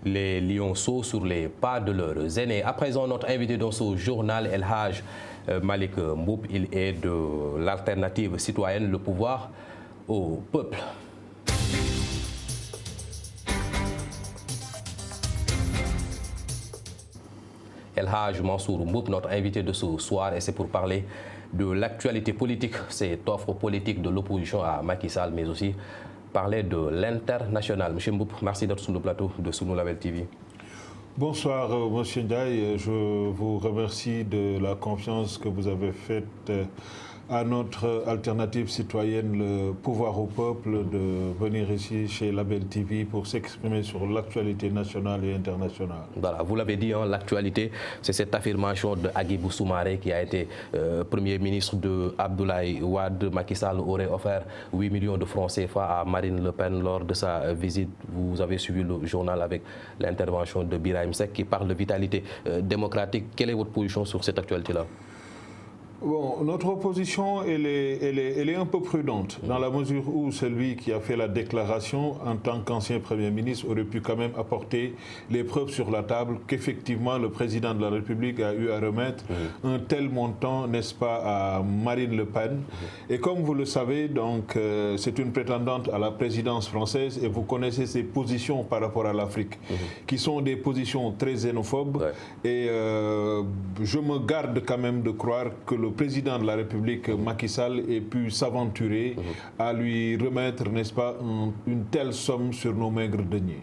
Les lionceaux sur les pas de leurs aînés. À présent, notre invité dans ce journal, El Hadj Malick Mboup, il est de l'alternative citoyenne, le pouvoir au peuple. El Hadj Mansour Mboup, notre invité de ce soir, et c'est pour parler de l'actualité politique, cette offre politique de l'opposition à Macky Sall, mais aussi parler de l'international. Monsieur Mboup, merci d'être sur le plateau de Sunu Label TV. Bonsoir, Monsieur Ndiaye. Je vous remercie de la confiance que vous avez faite à notre alternative citoyenne, le pouvoir au peuple, de venir ici chez Label TV pour s'exprimer sur l'actualité nationale et internationale. Voilà, vous l'avez dit, hein, l'actualité, c'est cette affirmation de Hadjibou Soumaré qui a été Premier ministre de Abdoulaye Wade. Macky Sall aurait offert 8 millions de francs CFA à Marine Le Pen lors de sa visite. Vous avez suivi le journal avec l'intervention de Birahim Seck qui parle de vitalité démocratique. Quelle est votre position sur cette actualité-là? Bon, notre opposition, elle est un peu prudente, dans la mesure où celui qui a fait la déclaration en tant qu'ancien Premier ministre aurait pu quand même apporter les preuves sur la table qu'effectivement le président de la République a eu à remettre un tel montant, n'est-ce pas, à Marine Le Pen. Et comme vous le savez, donc, c'est une prétendante à la présidence française et vous connaissez ses positions par rapport à l'Afrique, qui sont des positions très xénophobes. Et je me garde quand même de croire que le président de la République, Macky Sall, ait pu s'aventurer à lui remettre, n'est-ce pas, une telle somme sur nos maigres deniers.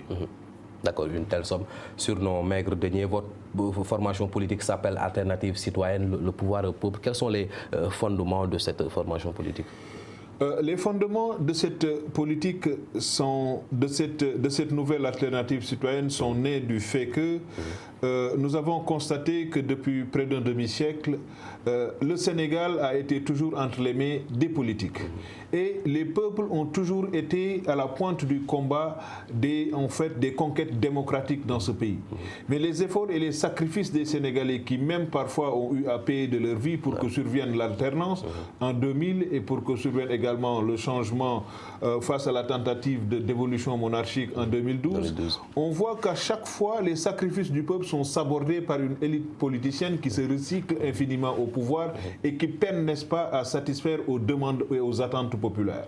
D'accord, une telle somme sur nos maigres deniers. Votre formation politique s'appelle Alternative citoyenne, le pouvoir au peuple. Quels sont les fondements de cette formation politique? Les fondements de cette politique sont, de cette nouvelle alternative citoyenne sont nés du fait que nous avons constaté que depuis près d'un demi-siècle, le Sénégal a été toujours entre les mains des politiques. Et les peuples ont toujours été à la pointe du combat des conquêtes démocratiques dans ce pays. Mais les efforts et les sacrifices des Sénégalais qui même parfois ont eu à payer de leur vie pour que survienne l'alternance en 2000 et pour que survienne également le changement face à la tentative d'évolution monarchique en 2012, on voit qu'à chaque fois, les sacrifices du peuple sont sabordés par une élite politicienne qui se recycle infiniment au pouvoir et qui peine, n'est-ce pas, à satisfaire aux demandes et aux attentes populaires.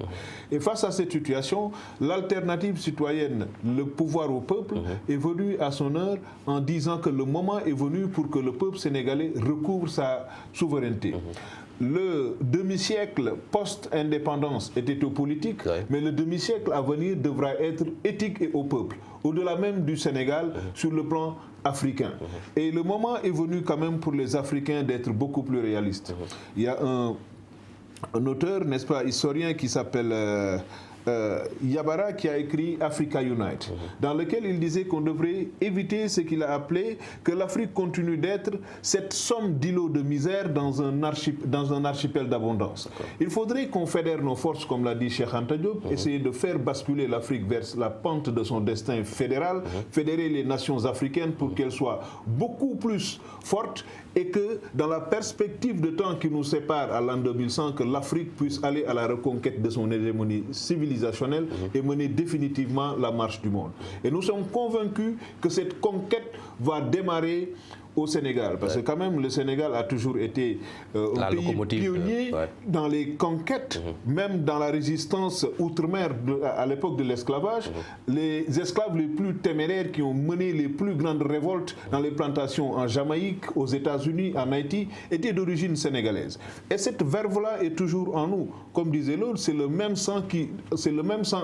Et face à cette situation, l'alternative citoyenne, le pouvoir au peuple, est venu à son heure en disant que le moment est venu pour que le peuple sénégalais recouvre sa souveraineté. Le demi-siècle post-indépendance était au politique, mais le demi-siècle à venir devra être éthique et au peuple, au-delà même du Sénégal, sur le plan africain. Et le moment est venu quand même pour les Africains d'être beaucoup plus réalistes. Il y a un auteur, n'est-ce pas, historien qui s'appelle Yabara, qui a écrit Africa Unite, dans lequel il disait qu'on devrait éviter ce qu'il a appelé que l'Afrique continue d'être cette somme d'îlots de misère dans un archipel d'abondance. Il faudrait qu'on fédère nos forces, comme l'a dit Cheikh Anta Diop, essayer de faire basculer l'Afrique vers la pente de son destin fédéral, fédérer les nations africaines pour qu'elles soient beaucoup plus fortes et que dans la perspective de temps qui nous sépare à l'an 2100, que l'Afrique puisse aller à la reconquête de son hégémonie civilisationnelle et mener définitivement la marche du monde. Et nous sommes convaincus que cette conquête va démarrer au Sénégal, parce que quand même le Sénégal a toujours été un pays pionnier dans les conquêtes, même dans la résistance outre-mer à l'époque de l'esclavage. Les esclaves les plus téméraires qui ont mené les plus grandes révoltes dans les plantations en Jamaïque, aux États-Unis, en Haïti, étaient d'origine sénégalaise. Et cette verve-là est toujours en nous. Comme disait l'autre, c'est le même sang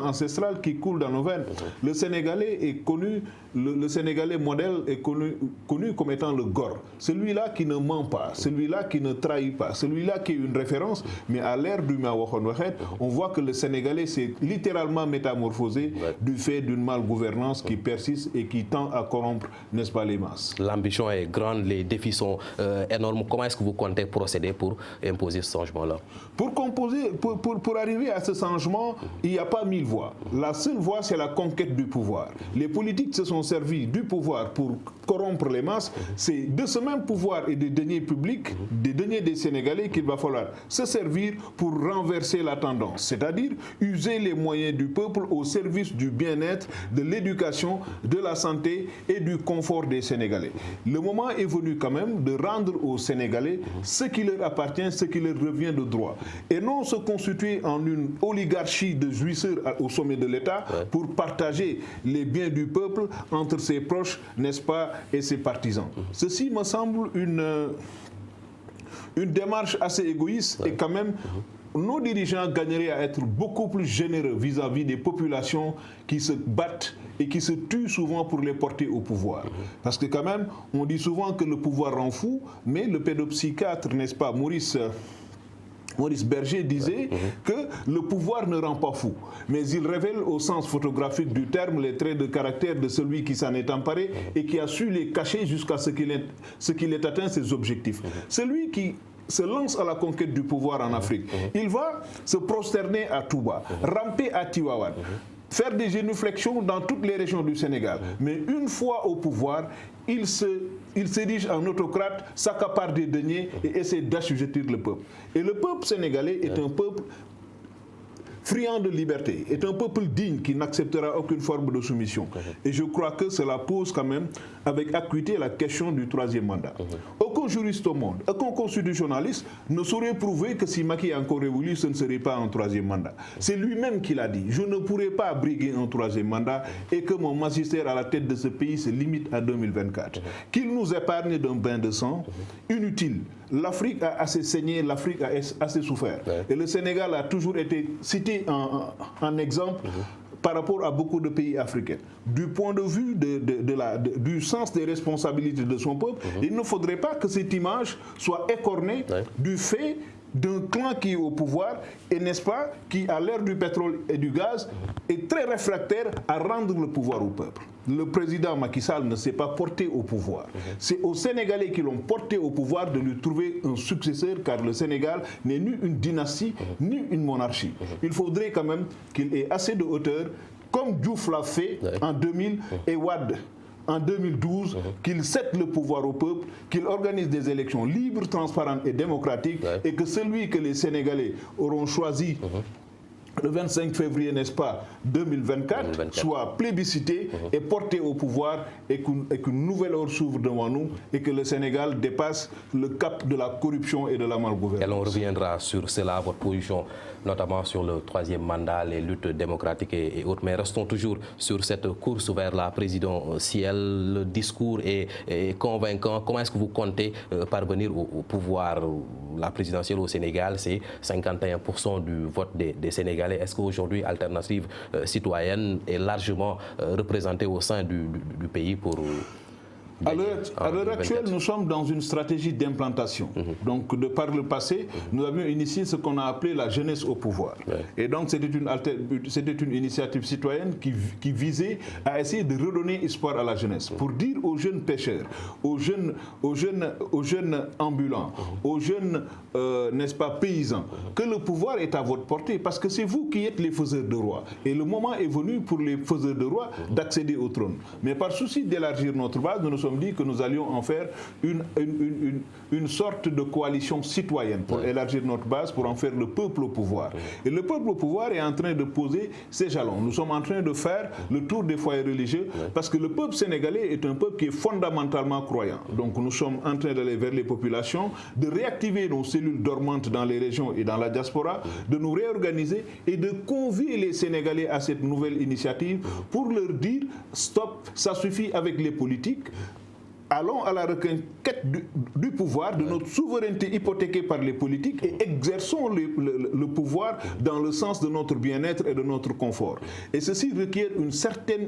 ancestral qui coule dans nos veines. Le Sénégalais est connu, le Sénégalais modèle est connu comme étant le Gore. Celui-là qui ne ment pas, celui-là qui ne trahit pas, celui-là qui est une référence. Mais à l'ère du Mawakhon-Wahet, on voit que le Sénégalais s'est littéralement métamorphosé du fait d'une malgouvernance qui persiste et qui tend à corrompre, n'est-ce pas, les masses. L'ambition est grande, les défis sont énormes. Comment est-ce que vous comptez procéder pour imposer ce changement-là? Pour arriver à ce changement, il n'y a pas 1000 voies. La seule voie, c'est la conquête du pouvoir. Les politiques se sont servis du pouvoir pour corrompre les masses. C'est c'est de ce même pouvoir et des deniers publics, des deniers des Sénégalais qu'il va falloir se servir pour renverser la tendance, c'est-à-dire user les moyens du peuple au service du bien-être, de l'éducation, de la santé et du confort des Sénégalais. Le moment est venu quand même de rendre aux Sénégalais ce qui leur appartient, ce qui leur revient de droit, et non se constituer en une oligarchie de jouisseurs au sommet de l'État pour partager les biens du peuple entre ses proches, n'est-ce pas, et ses partisans. Ceci me semble une démarche assez égoïste et quand même nos dirigeants gagneraient à être beaucoup plus généreux vis-à-vis des populations qui se battent et qui se tuent souvent pour les porter au pouvoir. Parce que quand même, on dit souvent que le pouvoir rend fou, mais le pédopsychiatre, n'est-ce pas, Maurice Berger disait que le pouvoir ne rend pas fou, mais il révèle au sens photographique du terme les traits de caractère de celui qui s'en est emparé et qui a su les cacher jusqu'à ce qu'il ait atteint ses objectifs. Celui qui se lance à la conquête du pouvoir en Afrique, il va se prosterner à Touba, ramper à Tivaouane, faire des génuflexions dans toutes les régions du Sénégal. Mais une fois au pouvoir, il s'érige en autocrate, s'accapare des deniers et essaie d'assujettir le peuple. Et le peuple sénégalais est un peuple friand de liberté, est un peuple digne qui n'acceptera aucune forme de soumission. Et je crois que cela pose quand même avec acuité la question du troisième mandat. Aucun juriste au monde, aucun constitutionnaliste ne saurait prouver que si Macky est encore révolu, ce ne serait pas un troisième mandat. C'est lui-même qui l'a dit. Je ne pourrai pas briguer un troisième mandat et que mon magistère à la tête de ce pays se limite à 2024. Qu'il nous épargne d'un bain de sang inutile. L'Afrique a assez saigné, l'Afrique a assez souffert. Et le Sénégal a toujours été cité en exemple par rapport à beaucoup de pays africains. Du point de vue du sens des responsabilités de son peuple, il ne faudrait pas que cette image soit écornée du fait d'un clan qui est au pouvoir et, n'est-ce pas, qui, à l'ère du pétrole et du gaz, est très réfractaire à rendre le pouvoir au peuple. Le président Macky Sall ne s'est pas porté au pouvoir. C'est aux Sénégalais qui l'ont porté au pouvoir de lui trouver un successeur, car le Sénégal n'est ni une dynastie, ni une monarchie. Il faudrait quand même qu'il ait assez de hauteur, comme Diouf l'a fait en 2000 et Wade en 2012, qu'il cède le pouvoir au peuple, qu'il organise des élections libres, transparentes et démocratiques, et que celui que les Sénégalais auront choisi le 25 février, n'est-ce pas, 2024, soit plébiscité et porté au pouvoir et qu'une nouvelle ère s'ouvre devant nous et que le Sénégal dépasse le cap de la corruption et de la malgouvernance. Et on reviendra sur cela, votre position, notamment sur le troisième mandat, les luttes démocratiques et autres. Mais restons toujours sur cette course vers la présidentielle. Le discours est convaincant. Comment est-ce que vous comptez parvenir au pouvoir? La présidentielle au Sénégal, c'est 51% du vote des Sénégalais. Est-ce qu'aujourd'hui, Alternative citoyenne est largement représentée au sein du pays pour... À l'heure actuelle, nous sommes dans une stratégie d'implantation. Donc, de par le passé, nous avions initié ce qu'on a appelé la jeunesse au pouvoir. Et donc, c'était une initiative citoyenne qui visait à essayer de redonner espoir à la jeunesse. Pour dire aux jeunes pêcheurs, aux jeunes ambulants, aux jeunes, n'est-ce pas, paysans, que le pouvoir est à votre portée, parce que c'est vous qui êtes les faiseurs de roi. Et le moment est venu pour les faiseurs de roi d'accéder au trône. Mais par souci d'élargir notre base, nous nous sommes dit que nous allions en faire une sorte de coalition citoyenne pour élargir notre base, pour en faire le peuple au pouvoir. Et le peuple au pouvoir est en train de poser ses jalons. Nous sommes en train de faire le tour des foyers religieux parce que le peuple sénégalais est un peuple qui est fondamentalement croyant. Donc nous sommes en train d'aller vers les populations, de réactiver nos cellules dormantes dans les régions et dans la diaspora, de nous réorganiser et de convier les Sénégalais à cette nouvelle initiative pour leur dire stop, ça suffit avec les politiques. Allons à la reconquête du pouvoir, de notre souveraineté hypothéquée par les politiques et exerçons le pouvoir dans le sens de notre bien-être et de notre confort. Et ceci requiert une certaine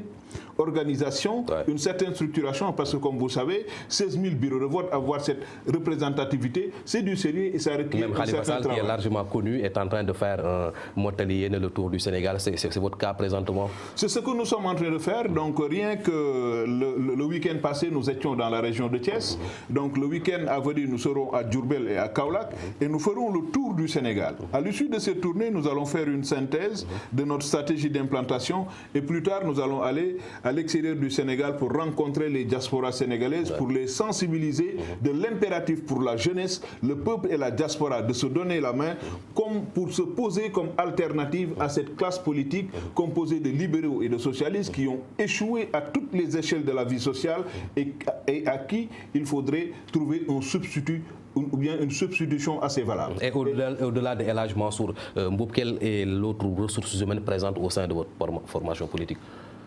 organisation, une certaine structuration, parce que comme vous savez, 16 000 bureaux de vote, avoir cette représentativité, c'est du sérieux et ça requiert un certain travail. Qui est largement connu, est en train de faire un Motalienne le tour du Sénégal. C'est votre cas présentement? C'est ce que nous sommes en train de faire. Donc rien que le week-end passé, nous étions dans la région de Thiès. Donc le week-end à venir, nous serons à Diourbel et à Kaolack et nous ferons le tour du Sénégal. À l'issue de cette tournée, nous allons faire une synthèse de notre stratégie d'implantation et plus tard, nous allons aller à l'extérieur du Sénégal pour rencontrer les diasporas sénégalaises, pour les sensibiliser de l'impératif pour la jeunesse, le peuple et la diaspora de se donner la main comme pour se poser comme alternative à cette classe politique composée de libéraux et de socialistes qui ont échoué à toutes les échelles de la vie sociale et à qui il faudrait trouver un substitut ou bien une substitution assez valable. Et au-delà de El Hadj Mansour, Mboup, quelle est l'autre ressource humaine présente au sein de votre formation politique?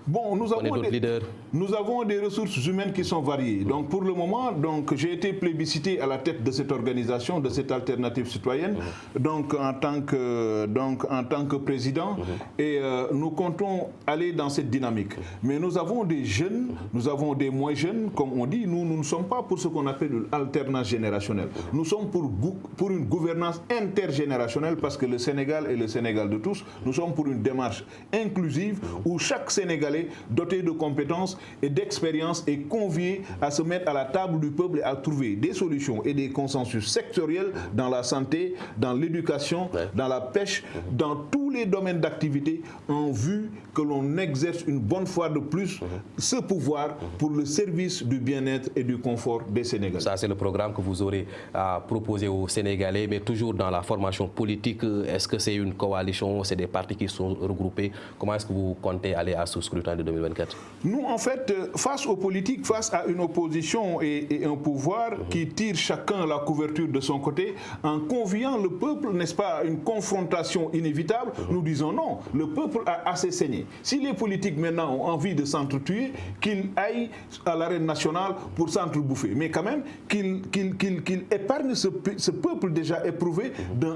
Bon, nous avons des ressources humaines qui sont variées. Donc, pour le moment, j'ai été plébiscité à la tête de cette organisation, de cette alternative citoyenne, donc en tant que président. Et nous comptons aller dans cette dynamique. Mais nous avons des jeunes, nous avons des moins jeunes, comme on dit. Nous ne sommes pas pour ce qu'on appelle l'alternance générationnelle. Nous sommes pour une gouvernance intergénérationnelle parce que le Sénégal est le Sénégal de tous. Nous sommes pour une démarche inclusive où chaque Sénégalais doté de compétences et d'expérience est convié à se mettre à la table du peuple et à trouver des solutions et des consensus sectoriels dans la santé, dans l'éducation, dans la pêche, dans tous les domaines d'activité en vue que l'on exerce une bonne fois de plus ce pouvoir pour le service du bien-être et du confort des Sénégalais. Ça, c'est le programme que vous aurez à proposer aux Sénégalais, mais toujours dans la formation politique. Est-ce que c'est une coalition, c'est des partis qui sont regroupés? Comment est-ce que vous comptez aller à ce scrutin de 2024? Nous, en fait, face aux politiques, face à une opposition et un pouvoir qui tire chacun la couverture de son côté, en conviant le peuple, n'est-ce pas, à une confrontation inévitable, nous disons non, le peuple a assez saigné. Si les politiques maintenant ont envie de s'entretuer, qu'ils aillent à l'arène nationale pour s'entrebouffer. Mais quand même, qu'ils épargnent ce peuple déjà éprouvé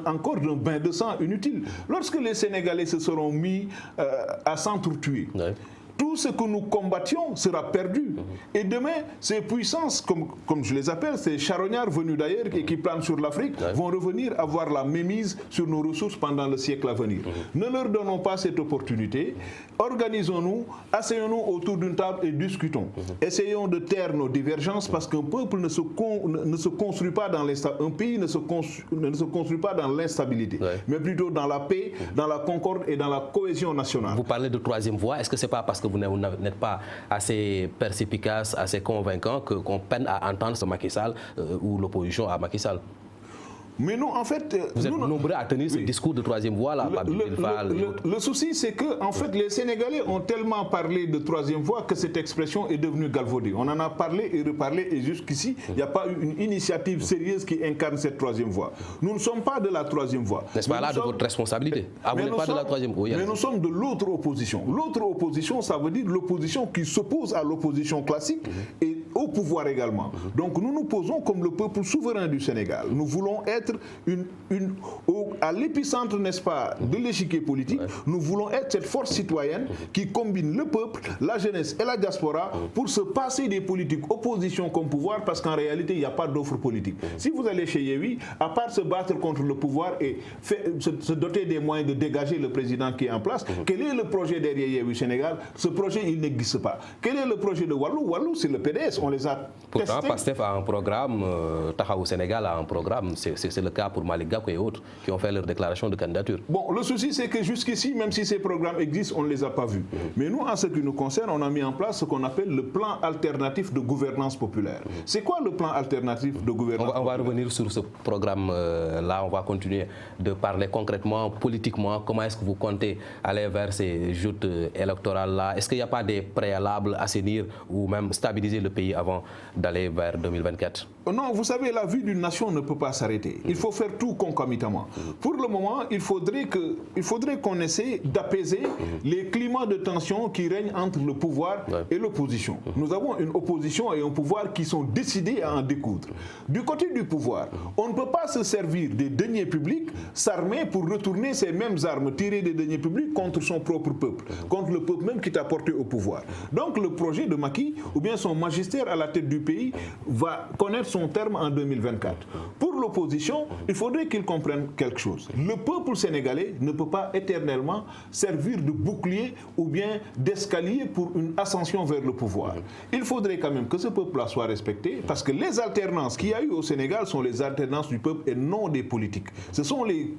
encore d'un bain de sang inutile. Lorsque les Sénégalais se seront mis à s'entretuer, tout ce que nous combattions sera perdu. Et demain, ces puissances, comme je les appelle, ces charognards venus d'ailleurs et qui planent sur l'Afrique, vont revenir avoir la mémise sur nos ressources pendant le siècle à venir. Ne leur donnons pas cette opportunité. Organisons-nous, asseyons-nous autour d'une table et discutons. Essayons de taire nos divergences parce qu'un peuple ne se construit pas dans l'instabilité. Un pays ne se construit pas dans l'instabilité, mais plutôt dans la paix, dans la concorde et dans la cohésion nationale. Vous parlez de troisième voie. Est-ce que ce n'est pas parce que vous n'êtes pas assez perspicace, assez convaincant qu'on peine à entendre ce Macky Sall ou l'opposition à Macky Sall? Mais non, en fait... Vous êtes nombreux à tenir ce discours de troisième voie là. Le souci, c'est que, en fait, les Sénégalais ont tellement parlé de troisième voie que cette expression est devenue galvaudée. On en a parlé et reparlé et jusqu'ici, il n'y a pas eu une initiative sérieuse qui incarne cette troisième voie. Nous ne sommes pas de la troisième voie. N'est-ce pas là de votre responsabilité? Vous n'êtes pas de la troisième voie. Mais nous sommes de l'autre opposition. L'autre opposition, ça veut dire l'opposition qui s'oppose à l'opposition classique et au pouvoir également. Donc nous nous posons comme le peuple souverain du Sénégal. Nous voulons être à l'épicentre, n'est-ce pas, de l'échiquier politique. Nous voulons être cette force citoyenne qui combine le peuple, la jeunesse et la diaspora pour se passer des politiques opposition comme pouvoir, parce qu'en réalité, il n'y a pas d'offre politique. Si vous allez chez Yewwi, à part se battre contre le pouvoir et se doter des moyens de dégager le président qui est en place, quel est le projet derrière Yewwi Sénégal? Ce projet, il n'existe pas. Quel est le projet de Wallu? Wallu, c'est le PDS. On les a Pourtant, testés. PASTEF a un programme, Taxawu Sénégal a un programme, c'est le cas pour Malick Gakou et autres qui ont fait leur déclaration de candidature. Bon, le souci c'est que jusqu'ici, même si ces programmes existent, on ne les a pas vus. Mais nous, en ce qui nous concerne, on a mis en place ce qu'on appelle le plan alternatif de gouvernance populaire. C'est quoi le plan alternatif de gouvernance populaire? On va revenir sur ce programme-là, on va continuer de parler concrètement, politiquement, comment est-ce que vous comptez aller vers ces joutes électorales-là? Est-ce qu'il n'y a pas des préalables à assainir ou même stabiliser le pays avant d'aller vers 2024? Non, vous savez, la vie d'une nation ne peut pas s'arrêter. Il faut faire tout concomitamment. Pour le moment, il faudrait qu'on essaie d'apaiser les climats de tension qui règnent entre le pouvoir et l'opposition. Nous avons une opposition et un pouvoir qui sont décidés à en découdre. Du côté du pouvoir, on ne peut pas se servir des deniers publics, s'armer pour retourner ces mêmes armes tirées des deniers publics contre son propre peuple, contre le peuple même qui t'a porté au pouvoir. Donc le projet de Macky, ou bien son magistère à la tête du pays, va connaître son terme en 2024. Pour l'opposition, il faudrait qu'ils comprennent quelque chose. Le peuple sénégalais ne peut pas éternellement servir de bouclier ou bien d'escalier pour une ascension vers le pouvoir. Il faudrait quand même que ce peuple-là soit respecté, parce que les alternances qu'il y a eu au Sénégal sont les alternances du peuple et non des politiques. Ce sont les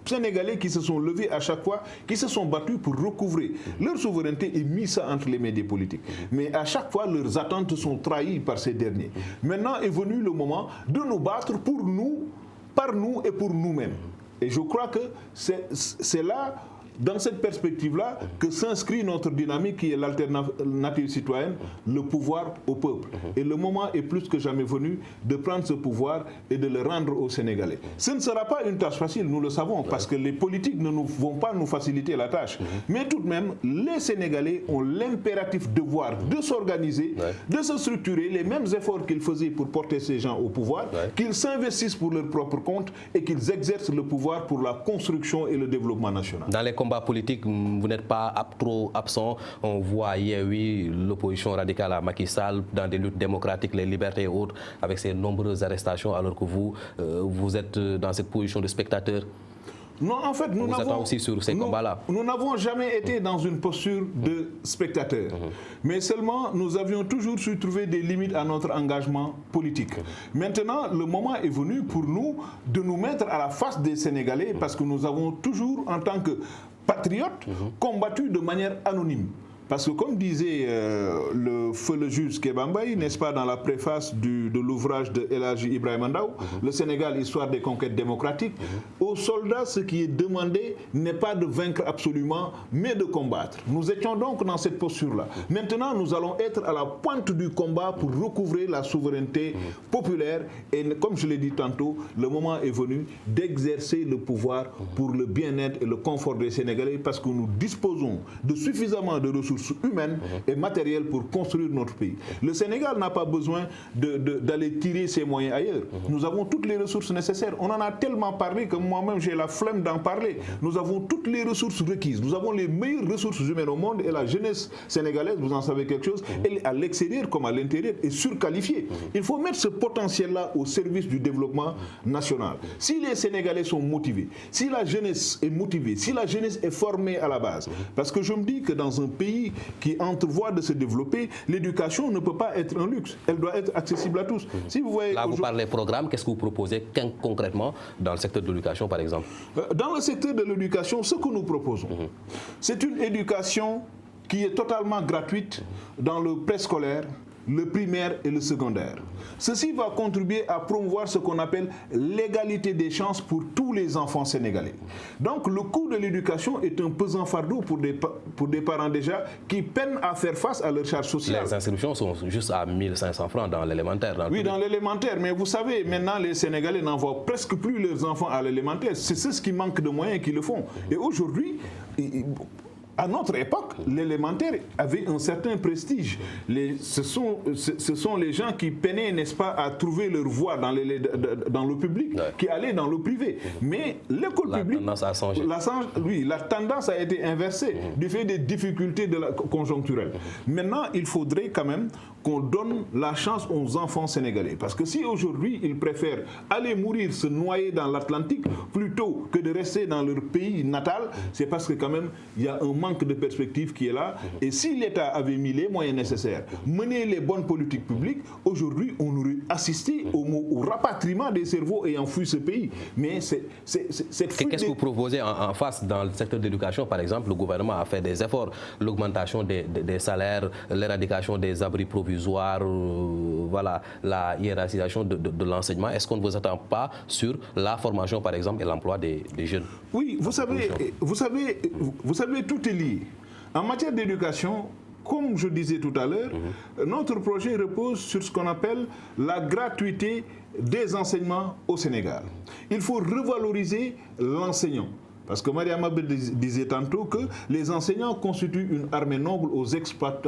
Sénégalais qui se sont levés à chaque fois, qui se sont battus pour recouvrer leur souveraineté et mis ça entre les mains des politiques. Mais à chaque fois, leurs attentes sont trahies par ces derniers. Maintenant est venu le moment de nous battre pour nous, par nous et pour nous-mêmes. Et je crois que c'est là, dans cette perspective-là, que s'inscrit notre dynamique qui est l'alternative citoyenne, le pouvoir au peuple. Et le moment est plus que jamais venu de prendre ce pouvoir et de le rendre aux Sénégalais. Ce ne sera pas une tâche facile, nous le savons, parce que les politiques ne vont pas nous faciliter la tâche. Mais tout de même, les Sénégalais ont l'impératif devoir de s'organiser, de se structurer, les mêmes efforts qu'ils faisaient pour porter ces gens au pouvoir, qu'ils s'investissent pour leur propre compte et qu'ils exercent le pouvoir pour la construction et le développement national. Dans les combat politique, vous n'êtes pas trop absent. On voit hier, oui, l'opposition radicale à Macky Sall dans des luttes démocratiques, les libertés et autres, avec ces nombreuses arrestations, alors que vous êtes dans cette position de spectateur. Non, en fait, nous n'avons jamais été dans une posture de spectateur. Mais seulement, nous avions toujours su trouver des limites à notre engagement politique. Maintenant, le moment est venu pour nous de nous mettre à la face des Sénégalais parce que nous avons toujours, en tant que patriotes, combattu de manière anonyme. Parce que comme disait le juge Kéba Mbaye, n'est-ce pas, dans la préface de l'ouvrage de El Hadji Ibrahima Ndao, le Sénégal, histoire des conquêtes démocratiques, aux soldats, ce qui est demandé n'est pas de vaincre absolument, mais de combattre. Nous étions donc dans cette posture-là. Maintenant, nous allons être à la pointe du combat pour recouvrer la souveraineté populaire. Et comme je l'ai dit tantôt, le moment est venu d'exercer le pouvoir pour le bien-être et le confort des Sénégalais, parce que nous disposons de suffisamment de ressources humaines et matérielles pour construire notre pays. Le Sénégal n'a pas besoin d'aller tirer ses moyens ailleurs. Nous avons toutes les ressources nécessaires. On en a tellement parlé que moi-même j'ai la flemme d'en parler. Nous avons toutes les ressources requises. Nous avons les meilleures ressources humaines au monde et la jeunesse sénégalaise, vous en savez quelque chose, elle est à l'extérieur comme à l'intérieur est surqualifiée. Il faut mettre ce potentiel-là au service du développement national. Si les Sénégalais sont motivés, si la jeunesse est motivée, si la jeunesse est formée à la base, parce que je me dis que dans un pays qui entrevoit de se développer, l'éducation ne peut pas être un luxe. Elle doit être accessible à tous. Si vous voyez, là, vous parlez programme, qu'est-ce que vous proposez concrètement dans le secteur de l'éducation, par exemple? Dans le secteur de l'éducation, ce que nous proposons, c'est une éducation qui est totalement gratuite dans le préscolaire, le primaire et le secondaire. Ceci va contribuer à promouvoir ce qu'on appelle l'égalité des chances pour tous les enfants sénégalais. Donc le coût de l'éducation est un pesant fardeau pour des parents déjà qui peinent à faire face à leur charge sociale. Les inscriptions sont juste à 1500 francs dans l'élémentaire. Oui, dans l'élémentaire, mais vous savez, maintenant les Sénégalais n'envoient presque plus leurs enfants à l'élémentaire. C'est ce qui manque de moyens qui le font. Et aujourd'hui, à notre époque, l'élémentaire avait un certain prestige. Ce sont les gens qui peinaient, n'est-ce pas, à trouver leur voie dans le public, qui allaient dans le privé. Mais l'école publique, la tendance a changé. La tendance a été inversée du fait des difficultés conjoncturelles. Maintenant, il faudrait quand même qu'on donne la chance aux enfants sénégalais. Parce que si aujourd'hui, ils préfèrent aller mourir, se noyer dans l'Atlantique, plutôt que de rester dans leur pays natal, c'est parce que quand même, il y a un manque de perspective qui est là. Et si l'État avait mis les moyens nécessaires, mené les bonnes politiques publiques, aujourd'hui, on aurait assisté au rapatriement des cerveaux ayant fui ce pays. Mais qu'est-ce que vous proposez en face dans le secteur de l'éducation? Par exemple, le gouvernement a fait des efforts, l'augmentation des salaires, l'éradication des abris provisoires, voilà, la hiérarchisation de l'enseignement. Est-ce qu'on ne vous attend pas sur la formation, par exemple, et l'emploi des jeunes? Oui, vous savez, tout est lié. En matière d'éducation, comme je disais tout à l'heure, notre projet repose sur ce qu'on appelle la gratuité des enseignements au Sénégal. Il faut revaloriser l'enseignant. Parce que Mariam Abed disait tantôt que les enseignants constituent une armée noble aux exploits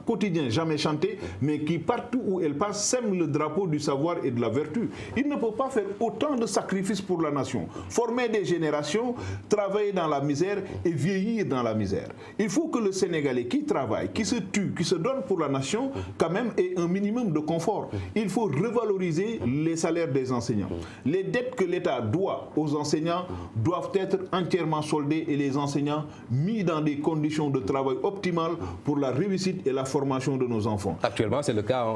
quotidiens jamais chantés, mais qui partout où elles passent sèment le drapeau du savoir et de la vertu. Ils ne peuvent pas faire autant de sacrifices pour la nation, former des générations, travailler dans la misère et vieillir dans la misère. Il faut que le Sénégalais qui travaille, qui se tue, qui se donne pour la nation, quand même ait un minimum de confort. Il faut revaloriser les salaires des enseignants. Les dettes que l'État doit aux enseignants doivent être entièrement soldés et les enseignants mis dans des conditions de travail optimales pour la réussite et la formation de nos enfants. Actuellement, c'est le cas.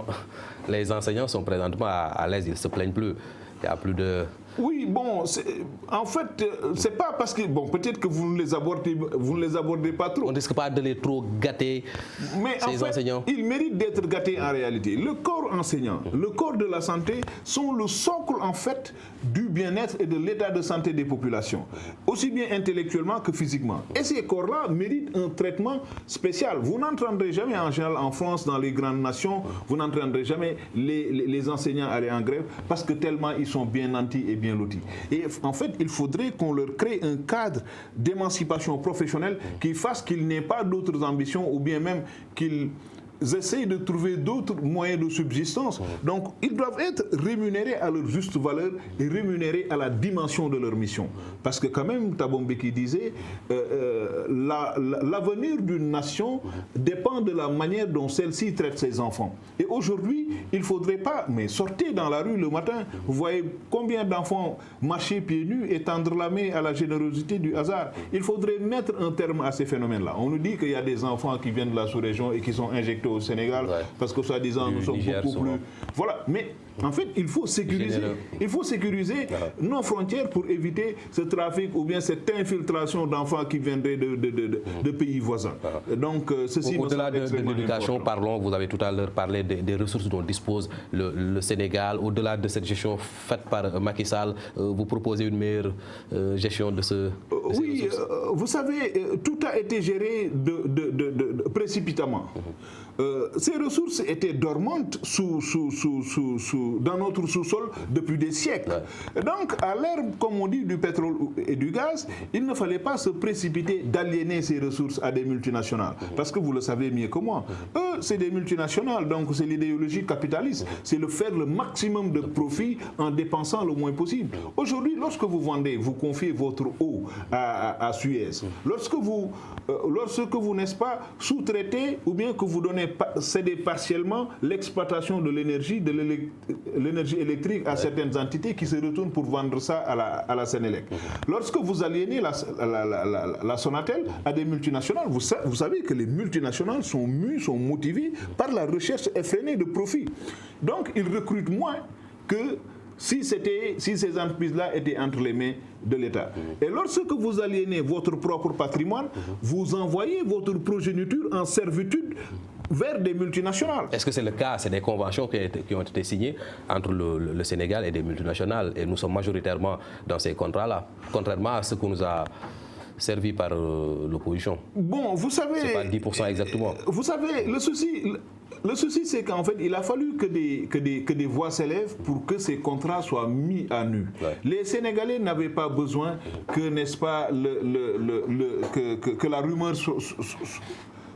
Les enseignants sont présentement à l'aise, ils ne se plaignent plus. Il y a plus de Oui, bon, en fait, c'est pas parce que, bon, peut-être que vous ne les abordez pas trop. On ne risque pas de les trop gâter, mais ces en fait, enseignants. Ils méritent d'être gâtés en réalité. Le corps enseignant, le corps de la santé sont le socle, en fait, du bien-être et de l'état de santé des populations, aussi bien intellectuellement que physiquement. Et ces corps-là méritent un traitement spécial. Vous n'entendrez jamais, en général, en France, dans les grandes nations, vous n'entendrez jamais les enseignants aller en grève parce que tellement ils sont bien nantis et bien lotis. Et en fait, il faudrait qu'on leur crée un cadre d'émancipation professionnelle qui fasse qu'ils n'aient pas d'autres ambitions ou bien même qu'ils essayent de trouver d'autres moyens de subsistance. Donc, ils doivent être rémunérés à leur juste valeur et rémunérés à la dimension de leur mission. Parce que quand même, Thabo Mbeki disait, l'avenir d'une nation dépend de la manière dont celle-ci traite ses enfants. Et aujourd'hui, il ne faudrait pas, mais sortez dans la rue le matin, vous voyez combien d'enfants marcher pieds nus et tendre la main à la générosité du hasard. Il faudrait mettre un terme à ces phénomènes-là. On nous dit qu'il y a des enfants qui viennent de la sous-région et qui sont injectés au Sénégal, parce que soi-disant nous sommes beaucoup plus... Voilà, mais en fait, il faut sécuriser nos frontières pour éviter ce trafic ou bien cette infiltration d'enfants qui viendraient de pays voisins. Donc, ceci au-delà de l'éducation, parlons, vous avez tout à l'heure parlé des ressources dont dispose le Sénégal. Au-delà de cette gestion faite par Macky Sall, vous proposez une meilleure gestion de ces ressources. Vous savez, tout a été géré précipitamment. Ces ressources étaient dormantes dans notre sous-sol depuis des siècles. Donc, à l'ère, comme on dit, du pétrole et du gaz, il ne fallait pas se précipiter d'aliéner ces ressources à des multinationales. Parce que vous le savez mieux que moi. Eux, c'est des multinationales, donc c'est l'idéologie capitaliste. C'est de faire le maximum de profit en dépensant le moins possible. Aujourd'hui, lorsque vous vendez, vous confiez votre eau à Suez. Lorsque vous n'est-ce pas, sous-traitez ou bien que vous donnez céder partiellement l'exploitation de l'énergie électrique à certaines entités qui se retournent pour vendre ça à la Sénélec. Lorsque vous aliénez la Sonatel à des multinationales, vous savez que les multinationales sont mues, sont motivées par la recherche effrénée de profit. Donc, ils recrutent moins que si ces entreprises-là étaient entre les mains de l'État. Et lorsque vous aliénez votre propre patrimoine, vous envoyez votre progéniture en servitude vers des multinationales. Est-ce que c'est le cas? C'est des conventions qui ont été signées entre le Sénégal et des multinationales. Et nous sommes majoritairement dans ces contrats-là, contrairement à ce qu'on nous a servi par l'opposition. Bon, vous savez... C'est pas 10% exactement. Vous savez, le souci, c'est qu'en fait, il a fallu que des voix s'élèvent pour que ces contrats soient mis à nu. Les Sénégalais n'avaient pas besoin que, n'est-ce pas, que la rumeur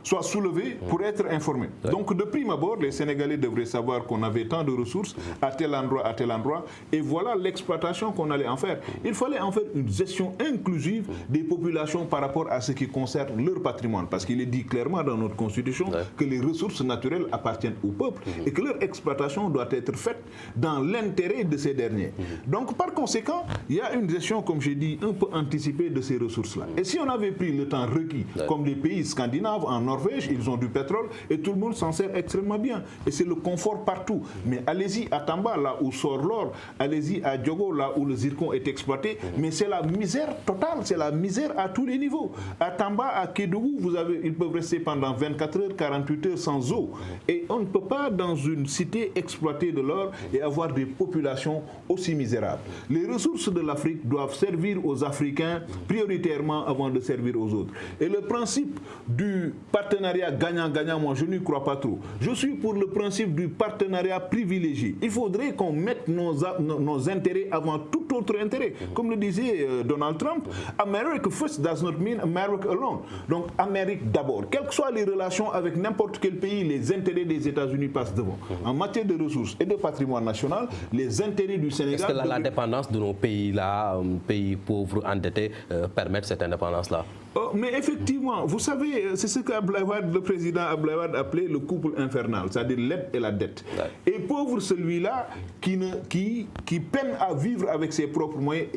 soit soulevée pour être informés. Donc, de prime abord, les Sénégalais devraient savoir qu'on avait tant de ressources à tel endroit, et voilà l'exploitation qu'on allait en faire. Il fallait en faire une gestion inclusive des populations par rapport à ce qui concerne leur patrimoine, parce qu'il est dit clairement dans notre Constitution que les ressources naturelles appartiennent au peuple et que leur exploitation doit être faite dans l'intérêt de ces derniers. Donc, par conséquent, il y a une gestion, comme j'ai dit, un peu anticipée de ces ressources-là. Et si on avait pris le temps requis, comme les pays scandinaves, en Norvège, ils ont du pétrole et tout le monde s'en sert extrêmement bien. Et c'est le confort partout. Mais allez-y à Tamba, là où sort l'or, allez-y à Diogo, là où le zircon est exploité. Mais c'est la misère totale, c'est la misère à tous les niveaux. À Tamba, à Kédougou, ils peuvent rester pendant 24 heures, 48 heures sans eau. Et on ne peut pas, dans une cité, exploiter de l'or et avoir des populations aussi misérables. Les ressources de l'Afrique doivent servir aux Africains prioritairement avant de servir aux autres. Et le principe du partenariat gagnant-gagnant, moi je n'y crois pas trop. Je suis pour le principe du partenariat privilégié. Il faudrait qu'on mette nos intérêts avant tout autre intérêt. Comme le disait Donald Trump, America first does not mean America alone. Donc Amérique d'abord. Quelles que soient les relations avec n'importe quel pays, les intérêts des États-Unis passent devant. En matière de ressources et de patrimoine national, les intérêts du Sénégal... Est-ce que la dépendance de nos pays-là, pays pauvres, endettés, permettent cette indépendance-là? Mais effectivement, vous savez, c'est ce que le président Abdoulaye Wade appelait le couple infernal, c'est-à-dire l'aide et la dette. Ouais. Et pauvre celui-là qui peine à vivre avec ses propres moyens,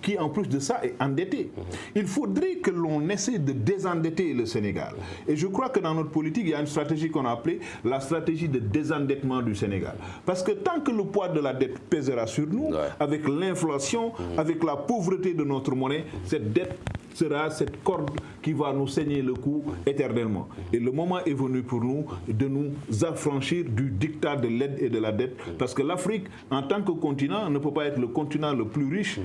qui en plus de ça est endetté. Il faudrait que l'on essaie de désendetter le Sénégal. Et je crois que dans notre politique, il y a une stratégie qu'on a appelée la stratégie de désendettement du Sénégal. Parce que tant que le poids de la dette pèsera sur nous, avec l'inflation, avec la pauvreté de notre monnaie, cette dette sera cette corde qui va nous saigner le cou éternellement. Et le moment est venu pour nous de nous affranchir du dictat de l'aide et de la dette, parce que l'Afrique, en tant que continent, ne peut pas être le continent le plus riche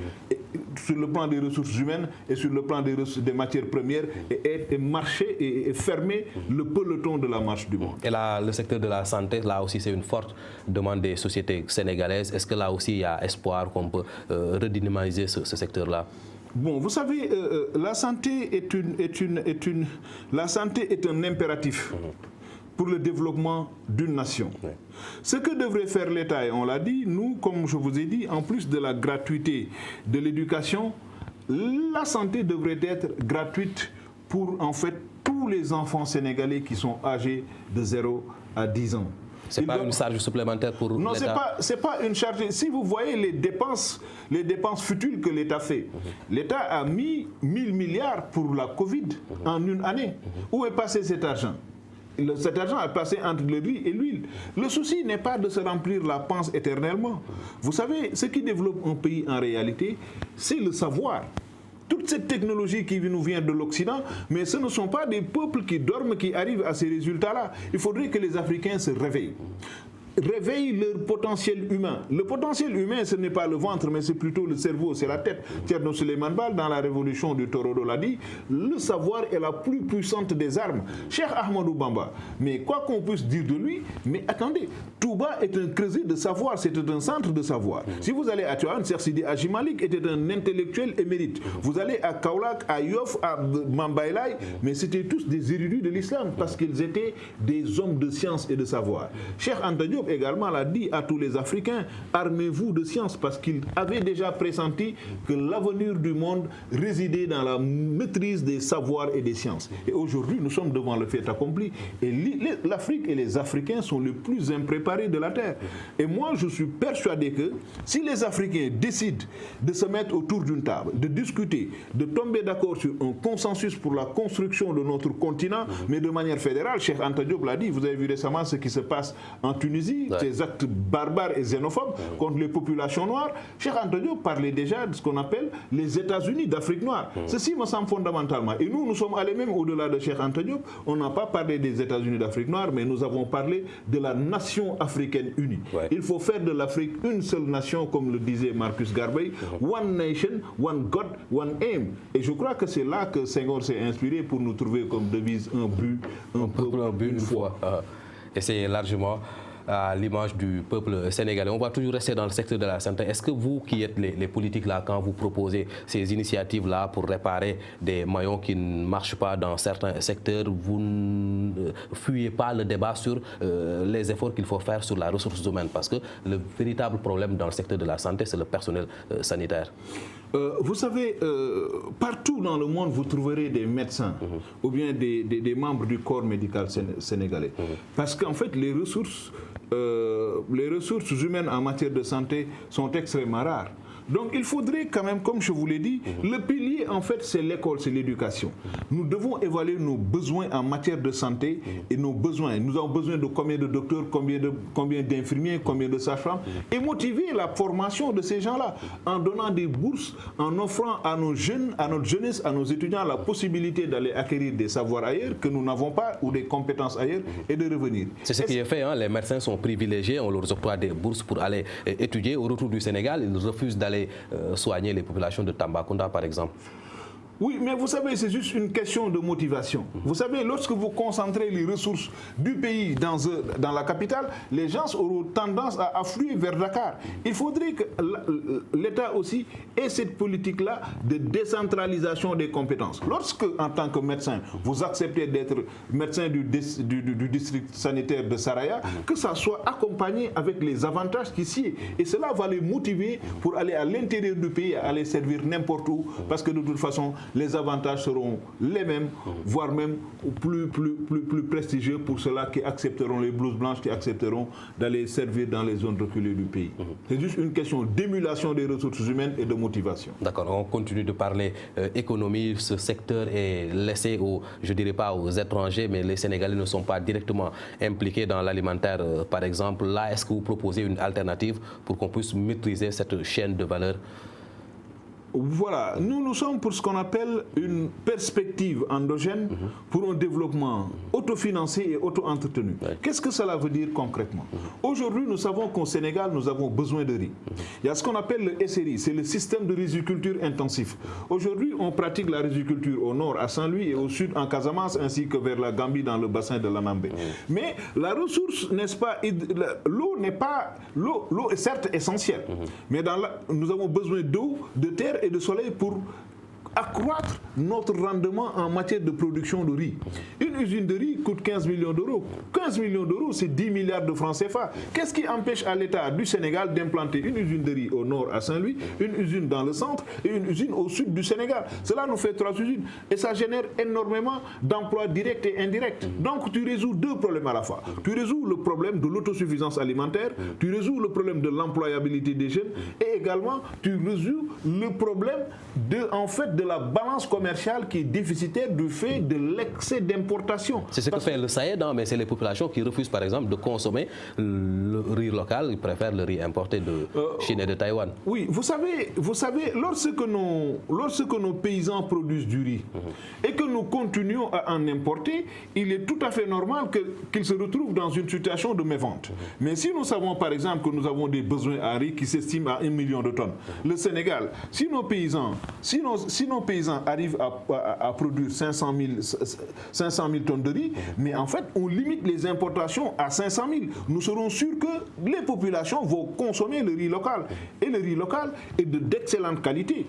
sur le plan des ressources humaines et sur le plan des matières premières et marcher et fermer le peloton de la marche du monde. Et là, le secteur de la santé, là aussi, c'est une forte demande des sociétés sénégalaises. Est-ce que là aussi, il y a espoir qu'on peut redynamiser ce secteur-là? Bon, vous savez, la santé est un impératif pour le développement d'une nation. Oui. Ce que devrait faire l'État, et on l'a dit, nous, comme je vous ai dit, en plus de la gratuité de l'éducation, la santé devrait être gratuite pour, en fait, tous les enfants sénégalais qui sont âgés de 0 à 10 ans. Ce n'est pas une charge supplémentaire pour l'État? Non, ce n'est pas une charge. Si vous voyez les dépenses futiles que l'État fait, l'État a mis 1000 milliards pour la Covid en une année. Où est passé cet argent? Cet argent a passé entre le riz et l'huile. Le souci n'est pas de se remplir la panse éternellement. Vous savez, ce qui développe un pays en réalité, c'est le savoir. Toute cette technologie qui nous vient de l'Occident, mais ce ne sont pas des peuples qui dorment qui arrivent à ces résultats-là. Il faudrait que les Africains se réveillent leur potentiel humain. Le potentiel humain, ce n'est pas le ventre, mais c'est plutôt le cerveau, c'est la tête. Thierno Souleymane Baal, dans la révolution du Taureau l'a dit, le savoir est la plus puissante des armes. Cheikh Ahmadou Bamba, mais quoi qu'on puisse dire de lui, mais attendez, Touba est un creuset de savoir, c'était un centre de savoir. Si vous allez à Tivaouane, Cheikh Sidi Hadji Malick était un intellectuel émérite. Vous allez à Kaolack, à Yoff, à Mambaïlaï, mais c'était tous des érudits de l'islam, parce qu'ils étaient des hommes de science et de savoir. Cheikh Anta Diop également l'a dit à tous les Africains, armez-vous de science, parce qu'il avait déjà pressenti que l'avenir du monde résidait dans la maîtrise des savoirs et des sciences. Et aujourd'hui, nous sommes devant le fait accompli. Et l'Afrique et les Africains sont les plus impréparés de la Terre. Et moi, je suis persuadé que si les Africains décident de se mettre autour d'une table, de discuter, de tomber d'accord sur un consensus pour la construction de notre continent, mais de manière fédérale, Cheikh Anta Diop l'a dit, vous avez vu récemment ce qui se passe en Tunisie, ces actes barbares et xénophobes contre les populations noires. Cheikh Anta Diop parlait déjà de ce qu'on appelle les États-Unis d'Afrique noire. Ceci me semble fondamentalement. Et nous sommes allés même au-delà de Cheikh Anta Diop. On n'a pas parlé des États-Unis d'Afrique noire, mais nous avons parlé de la nation africaine unie. Il faut faire de l'Afrique une seule nation, comme le disait Marcus Garvey. One nation, one God, one aim. Et je crois que c'est là que Senghor s'est inspiré pour nous trouver comme devise un but, un peuple, une foi. Et c'est largement à l'image du peuple sénégalais. On va toujours rester dans le secteur de la santé. Est-ce que vous qui êtes les politiques là, quand vous proposez ces initiatives-là pour réparer des maillons qui ne marchent pas dans certains secteurs, vous ne fuyez pas le débat sur les efforts qu'il faut faire sur la ressource humaine? Parce que le véritable problème dans le secteur de la santé, c'est le personnel sanitaire. Vous savez, partout dans le monde, vous trouverez des médecins ou bien des membres du corps médical sénégalais. Parce qu'en fait, les ressources humaines en matière de santé sont extrêmement rares. Donc il faudrait quand même, comme je vous l'ai dit, le pilier en fait c'est l'école, c'est l'éducation. Nous devons évaluer nos besoins en matière de santé et nos besoins. Nous avons besoin de combien de docteurs, combien d'infirmiers, combien de sages-femmes et motiver la formation de ces gens-là en donnant des bourses, en offrant à nos jeunes, à notre jeunesse, à nos étudiants la possibilité d'aller acquérir des savoirs ailleurs que nous n'avons pas ou des compétences ailleurs et de revenir. C'est ce qui est fait, hein? Les médecins sont privilégiés, on leur octroie des bourses pour aller étudier. Au retour du Sénégal, ils refusent d'aller soigner les populations de Tambacounda, par exemple. Oui, mais vous savez, c'est juste une question de motivation. Vous savez, lorsque vous concentrez les ressources du pays dans la capitale, les gens auront tendance à affluer vers Dakar. Il faudrait que l'État aussi ait cette politique-là de décentralisation des compétences. Lorsque, en tant que médecin, vous acceptez d'être médecin du district sanitaire de Saraya, que ça soit accompagné avec les avantages qui s'y est. Et cela va les motiver pour aller à l'intérieur du pays, aller servir n'importe où, parce que de toute façon, les avantages seront les mêmes, voire même plus prestigieux pour ceux-là qui accepteront les blouses blanches, qui accepteront d'aller servir dans les zones reculées du pays. C'est juste une question d'émulation des ressources humaines et de motivation. D'accord, on continue de parler économie. Ce secteur est laissé aux, je dirais pas aux étrangers, mais les Sénégalais ne sont pas directement impliqués dans l'alimentaire, par exemple. Là, est-ce que vous proposez une alternative pour qu'on puisse maîtriser cette chaîne de valeur? Voilà, nous sommes pour ce qu'on appelle une perspective endogène pour un développement autofinancé et auto-entretenu. Qu'est-ce que cela veut dire concrètement? Aujourd'hui, nous savons qu'au Sénégal, nous avons besoin de riz. Il y a ce qu'on appelle le SRI, c'est le système de riziculture intensif. Aujourd'hui, on pratique la riziculture au nord à Saint-Louis et au sud en Casamance, ainsi que vers la Gambie dans le bassin de l'Anambé. Mais la ressource, n'est-ce pas, l'eau n'est pas, l'eau est certes essentielle, mais nous avons besoin d'eau, de terre et de soleil pour accroître notre rendement en matière de production de riz. Une usine de riz coûte 15 millions d'euros. 15 millions d'euros, c'est 10 milliards de francs CFA. Qu'est-ce qui empêche à l'État du Sénégal d'implanter une usine de riz au nord à Saint-Louis, une usine dans le centre et une usine au sud du Sénégal? Cela nous fait 3 usines et ça génère énormément d'emplois directs et indirects. Donc tu résous 2 problèmes à la fois. Tu résous le problème de l'autosuffisance alimentaire, tu résous le problème de l'employabilité des jeunes et également tu résous le problème de la balance commerciale qui est déficitaire du fait de l'excès d'importation. C'est ce que fait le SAED, mais c'est les populations qui refusent par exemple de consommer le riz local, ils préfèrent le riz importé de Chine et de Taïwan. Oui, vous savez, lorsque nos paysans produisent du riz et que nous continuons à en importer, il est tout à fait normal qu'ils se retrouvent dans une situation de mévente. Mais si nous savons par exemple que nous avons des besoins en riz qui s'estiment à 1 million de tonnes, le Sénégal, si nos paysans arrivent à produire 500 000 tonnes de riz, mais en fait, on limite les importations à 500 000. Nous serons sûrs que les populations vont consommer le riz local. Et le riz local est d'excellente qualité.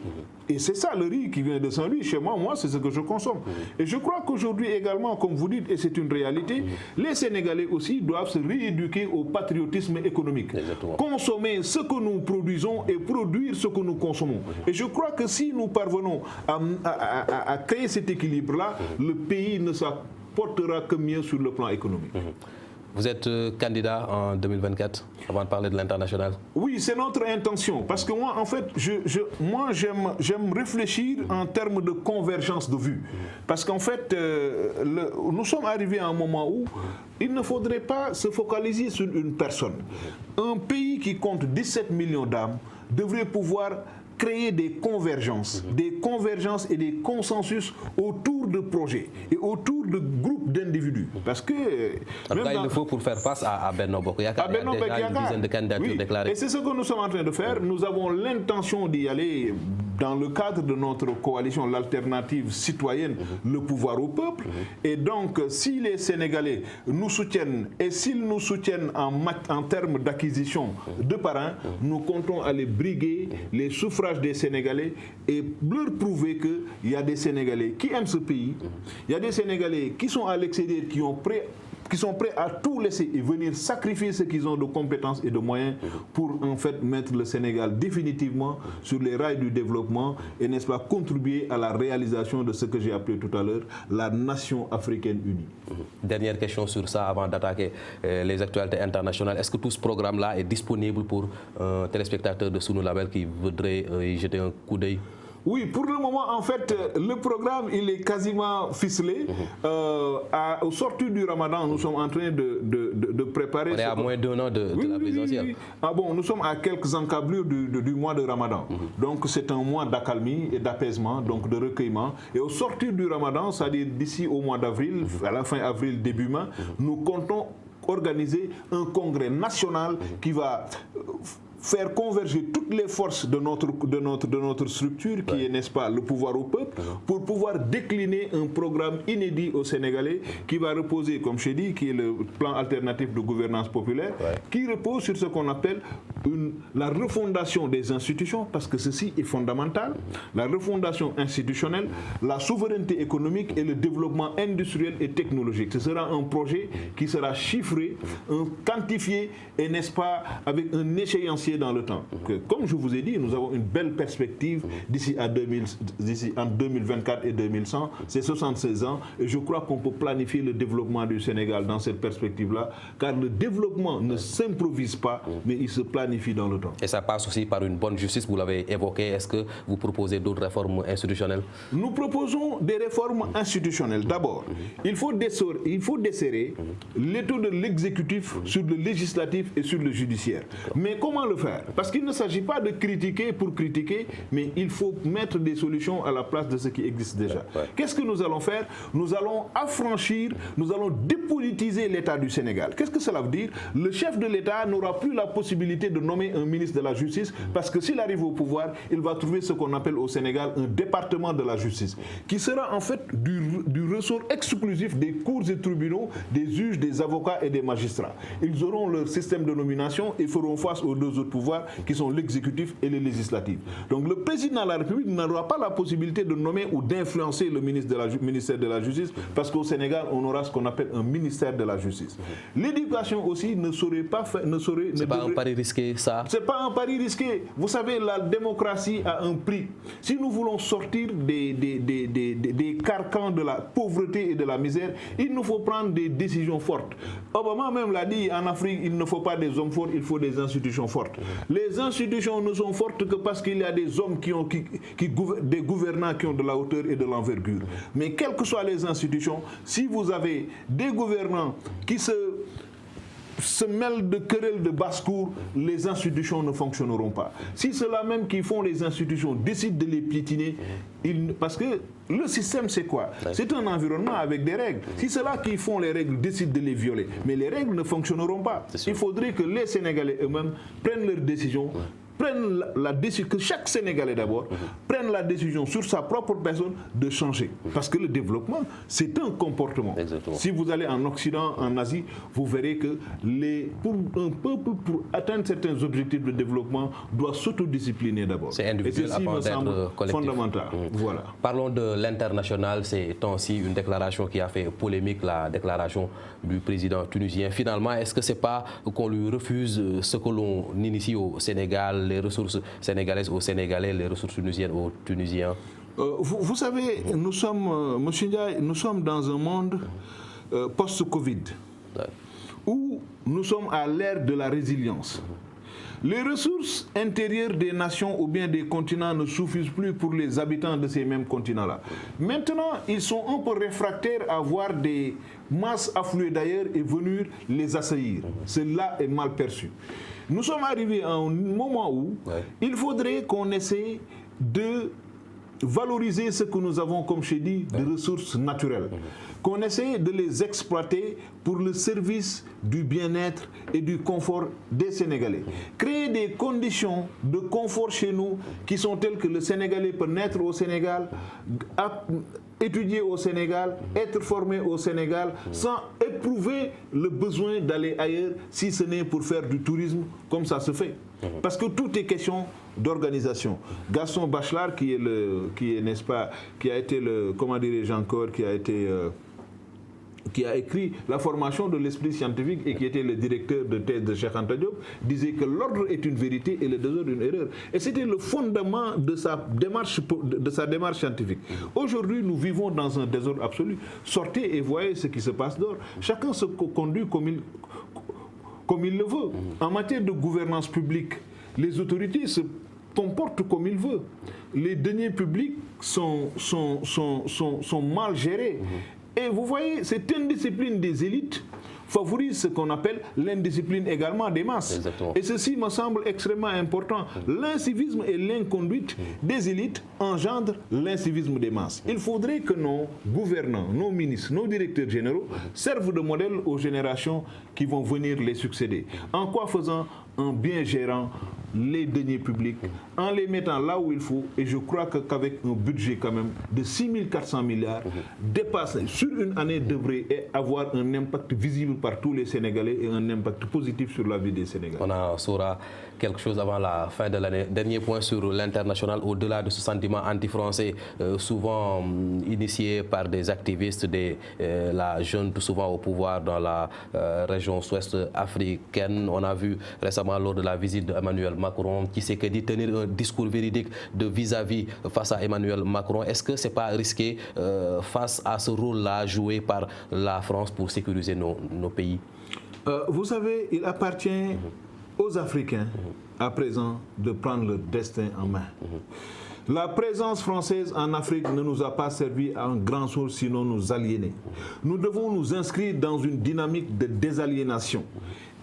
Et c'est ça le riz qui vient de Saint-Louis. Chez moi, c'est ce que je consomme. Et je crois qu'aujourd'hui également, comme vous dites, et c'est une réalité, les Sénégalais aussi doivent se rééduquer au patriotisme économique. Exactement. Consommer ce que nous produisons et produire ce que nous consommons. Et je crois que si nous parvenons à créer cet équilibre-là, le pays ne s'apportera que mieux sur le plan économique. Vous êtes candidat en 2024, avant de parler de l'international? Oui, c'est notre intention. Parce que moi, en fait, j'aime réfléchir en termes de convergence de vues. Parce qu'en fait, nous sommes arrivés à un moment où il ne faudrait pas se focaliser sur une personne. Un pays qui compte 17 millions d'âmes devrait pouvoir créer des convergences et des consensus autour de projets et autour de groupes d'individus. Parce que... En tout cas, il le faut pour faire face à Benno Bokk Yakaar. Il y a déjà une dizaine de candidatures déclarées. Et c'est ce que nous sommes en train de faire. Nous avons l'intention d'y aller dans le cadre de notre coalition, l'alternative citoyenne, le pouvoir au peuple. Et donc, si les Sénégalais nous soutiennent, et s'ils nous soutiennent en termes d'acquisition de parrains, nous comptons aller briguer les suffrages des Sénégalais et leur prouver qu'il y a des Sénégalais qui aiment ce pays, il y a des Sénégalais qui sont à l'extérieur, qui sont prêts à tout laisser et venir sacrifier ce qu'ils ont de compétences et de moyens pour en fait mettre le Sénégal définitivement sur les rails du développement et n'est-ce pas contribuer à la réalisation de ce que j'ai appelé tout à l'heure la nation africaine unie. Dernière question sur ça avant d'attaquer les actualités internationales. Est-ce que tout ce programme-là est disponible pour un téléspectateur de Sunu Label qui voudrait y jeter un coup d'œil? Oui, pour le moment, en fait, le programme, il est quasiment ficelé. Au sortir du Ramadan, nous sommes en train de préparer... On est à moins d'1 an de la présidentielle. Oui. Ah bon, nous sommes à quelques encablures du mois de Ramadan. Donc, c'est un mois d'accalmie et d'apaisement, donc de recueillement. Et au sortir du Ramadan, c'est-à-dire d'ici au mois d'avril, à la fin avril, début mai, nous comptons organiser un congrès national qui va... faire converger toutes les forces de notre structure qui est, n'est-ce pas, le pouvoir au peuple, pour pouvoir décliner un programme inédit aux Sénégalais qui va reposer, comme je dis, qui est le plan alternatif de gouvernance populaire, qui repose sur ce qu'on appelle la refondation des institutions, parce que ceci est fondamental, la refondation institutionnelle, la souveraineté économique et le développement industriel et technologique. Ce sera un projet qui sera chiffré, quantifié et, n'est-ce pas, avec un échéancier dans le temps. Comme je vous ai dit, nous avons une belle perspective d'ici en 2024 et 2100, c'est 76 ans, et je crois qu'on peut planifier le développement du Sénégal dans cette perspective-là, car le développement ne s'improvise pas, mais il se planifie dans le temps. Et ça passe aussi par une bonne justice, vous l'avez évoqué. Est-ce que vous proposez d'autres réformes institutionnelles? Nous proposons des réformes institutionnelles. D'abord, il faut desserrer l'étau de l'exécutif sur le législatif et sur le judiciaire. Mais comment le faire? Parce qu'il ne s'agit pas de critiquer pour critiquer, mais il faut mettre des solutions à la place de ce qui existe déjà. Qu'est-ce que nous allons faire? Nous allons affranchir, nous allons dépolitiser l'État du Sénégal. Qu'est-ce que cela veut dire? Le chef de l'État n'aura plus la possibilité de nommer un ministre de la Justice, parce que s'il arrive au pouvoir, il va trouver ce qu'on appelle au Sénégal un département de la justice, qui sera en fait du ressort exclusif des cours et tribunaux, des juges, des avocats et des magistrats. Ils auront leur système de nomination et feront face aux deux autres pouvoirs qui sont l'exécutif et le législatif. Donc le président de la République n'aura pas la possibilité de nommer ou d'influencer le ministère de la Justice, parce qu'au Sénégal, on aura ce qu'on appelle un ministère de la Justice. L'éducation aussi ne saurait pas faire... C'est pas un pari risqué, ça? C'est pas un pari risqué. Vous savez, la démocratie a un prix. Si nous voulons sortir des carcans de la pauvreté et de la misère, il nous faut prendre des décisions fortes. Obama même l'a dit, en Afrique, il ne faut pas des hommes forts, il faut des institutions fortes. Les institutions ne sont fortes que parce qu'il y a des hommes des gouvernants qui ont de la hauteur et de l'envergure. Mais quelles que soient les institutions, si vous avez des gouvernants qui se mêlent de querelles de basse-cour, les institutions ne fonctionneront pas. Si ceux-là même qui font les institutions décident de les piétiner, parce que le système c'est quoi? C'est un environnement avec des règles. Si ceux-là qui font les règles décident de les violer, mais les règles ne fonctionneront pas. Il faudrait que les Sénégalais eux-mêmes prennent leurs décisions, prennent la décision, que chaque Sénégalais d'abord prenne la décision sur sa propre personne de changer. Parce que le développement, c'est un comportement. Exactement. Si vous allez en Occident, en Asie, vous verrez que pour un peuple, pour atteindre certains objectifs de développement, doit s'autodiscipliner d'abord. C'est individuel avant d'être collectif. Fondamental. Voilà. Parlons de l'international. C'est aussi une déclaration qui a fait polémique, la déclaration du président tunisien. Finalement, est-ce que c'est pas qu'on lui refuse ce que l'on initie au Sénégal, les ressources sénégalaises aux Sénégalais, les ressources tunisiennes aux Tunisiens? Vous savez, nous sommes, monsieur Ndiaye, nous sommes dans un monde post-Covid, où nous sommes à l'ère de la résilience. Les ressources intérieures des nations ou bien des continents ne suffisent plus pour les habitants de ces mêmes continents-là. Maintenant, ils sont un peu réfractaires à voir des masses affluer d'ailleurs et venir les assaillir. Cela est mal perçu. Nous sommes arrivés à un moment où il faudrait qu'on essaie de valoriser ce que nous avons, comme je dis, de ressources naturelles. Qu'on essaie de les exploiter pour le service du bien-être et du confort des Sénégalais. Créer des conditions de confort chez nous qui sont telles que le Sénégalais peut naître au Sénégal, étudier au Sénégal, être formé au Sénégal, sans éprouver le besoin d'aller ailleurs, si ce n'est pour faire du tourisme, comme ça se fait. Parce que tout est question d'organisation. Gaston Bachelard, qui a été le, comment dirais-je encore, qui a écrit la formation de l'esprit scientifique et qui était le directeur de thèse de Cheikh Anta Diop, disait que l'ordre est une vérité et le désordre une erreur. Et c'était le fondement de sa démarche scientifique. Aujourd'hui, nous vivons dans un désordre absolu. Sortez et voyez ce qui se passe dehors. Chacun se conduit comme il le veut. En matière de gouvernance publique, les autorités se comportent comme ils veulent. Les deniers publics sont mal gérés. Et vous voyez, cette indiscipline des élites favorise ce qu'on appelle l'indiscipline également des masses. Exactement. Et ceci me semble extrêmement important. L'incivisme et l'inconduite des élites engendrent l'incivisme des masses. Il faudrait que nos gouvernants, nos ministres, nos directeurs généraux servent de modèle aux générations qui vont venir les succéder. En quoi faisant? En bien gérant les deniers publics, en les mettant là où il faut. Et je crois qu'avec un budget quand même de 6 400 milliards, dépasser sur une année devrait avoir un impact visible par tous les Sénégalais et un impact positif sur la vie des Sénégalais. On en saura quelque chose avant la fin de l'année. Dernier point sur l'international, au-delà de ce sentiment anti-français, souvent initié par des activistes de la junte, souvent au pouvoir dans la région ouest africaine. On a vu récemment lors de la visite d'Emmanuel Macron qui s'est dit tenir un discours véridique de vis-à-vis face à Emmanuel Macron. Est-ce que ce n'est pas risqué face à ce rôle-là joué par la France pour sécuriser nos pays? Vous savez, il appartient aux Africains à présent de prendre leur destin en main. La présence française en Afrique ne nous a pas servi à un grand chose, sinon nous aliéner. Nous devons nous inscrire dans une dynamique de désaliénation.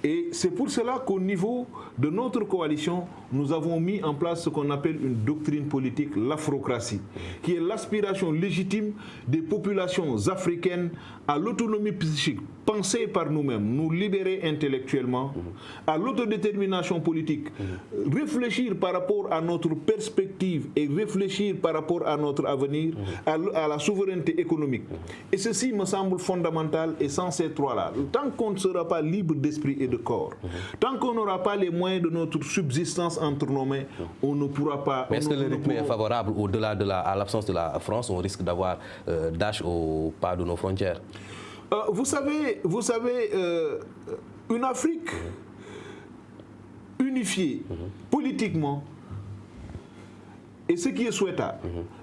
Et c'est pour cela qu'au niveau de notre coalition, nous avons mis en place ce qu'on appelle une doctrine politique, l'afrocratie, qui est l'aspiration légitime des populations africaines à l'autonomie psychique, pensée par nous-mêmes, nous libérer intellectuellement, à l'autodétermination politique, réfléchir par rapport à notre perspective et réfléchir par rapport à notre avenir, à la souveraineté économique. Et ceci me semble fondamental, et sans ces trois-là, tant qu'on ne sera pas libre d'esprit et de corps, tant qu'on n'aura pas les moyens de notre subsistance entre nos mains, on ne pourra pas... Mais est-ce que le rythme est favorable au-delà de l'absence de la France? On risque d'avoir Daesh au pas de nos frontières. Vous savez, une Afrique unifiée politiquement est ce qui est souhaitable.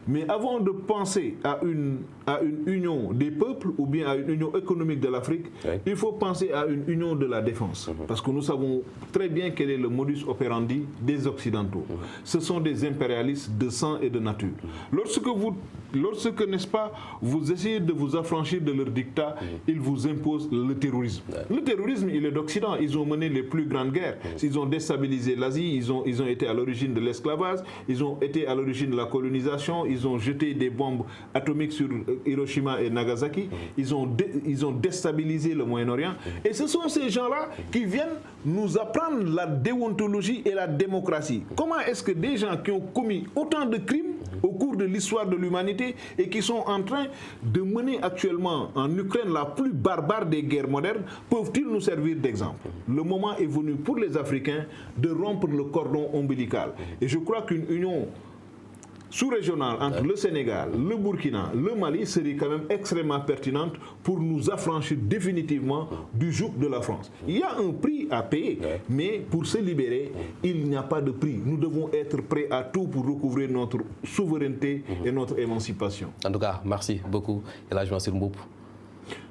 Mais avant de penser à une union des peuples ou bien à une union économique de l'Afrique, il faut penser à une union de la défense. Parce que nous savons très bien quel est le modus operandi des Occidentaux. Ce sont des impérialistes de sang et de nature. Lorsque n'est-ce pas, vous essayez de vous affranchir de leur dictat, ils vous imposent le terrorisme. Le terrorisme, il est d'Occident. Ils ont mené les plus grandes guerres. Ils ont déstabilisé l'Asie, ils ont été à l'origine de l'esclavage, ils ont été à l'origine de la colonisation, ils ont jeté des bombes atomiques sur Hiroshima et Nagasaki, ils ont déstabilisé le Moyen-Orient. Et ce sont ces gens-là qui viennent nous apprendre la déontologie et la démocratie. Comment est-ce que des gens qui ont commis autant de crimes au cours de l'histoire de l'humanité et qui sont en train de mener actuellement en Ukraine la plus barbare des guerres modernes, peuvent-ils nous servir d'exemple? Le moment est venu pour les Africains de rompre le cordon ombilical. Et je crois qu'une union sous-régionale entre le Sénégal, le Burkina, le Mali serait quand même extrêmement pertinente pour nous affranchir définitivement du joug de la France. Il y a un prix à payer, mais pour se libérer, il n'y a pas de prix. Nous devons être prêts à tout pour recouvrir notre souveraineté et notre émancipation. En tout cas, merci beaucoup. El Hadj Mansur Mboup.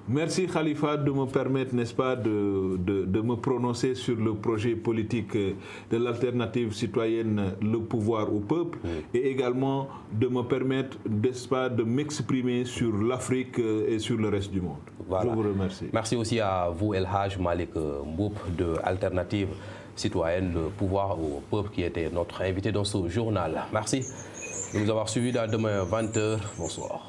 Merci Khalifa de me permettre, n'est-ce pas, de me prononcer sur le projet politique de l'alternative citoyenne, le pouvoir au peuple, et également de me permettre, n'est-ce pas, de m'exprimer sur l'Afrique et sur le reste du monde. Voilà. Je vous remercie. Merci aussi à vous, El Hadj Malick Mboup de Alternative citoyenne, le pouvoir au peuple, qui était notre invité dans ce journal. Merci de nous avoir suivis. Demain 20h. Bonsoir.